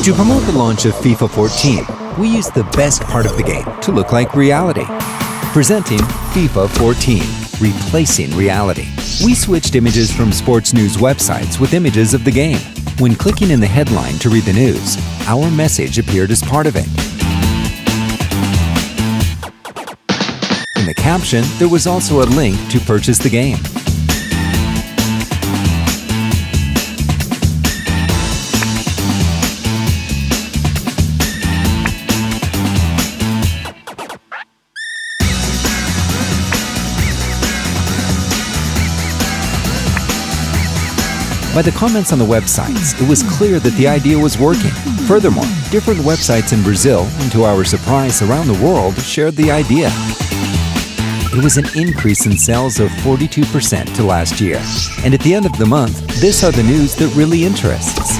To promote the launch of FIFA 14, we used the best part of the game to look like reality. Presenting FIFA 14, replacing reality. We switched images from sports news websites with images of the game. When clicking in the headline to read the news, our message appeared as part of it. In the caption, there was also a link to purchase the game. By the comments on the websites, it was clear that the idea was working. Furthermore, different websites in Brazil, and to our surprise around the world, shared the idea. It was an increase in sales of 42% to last year. And at the end of the month, this are the news that really interests.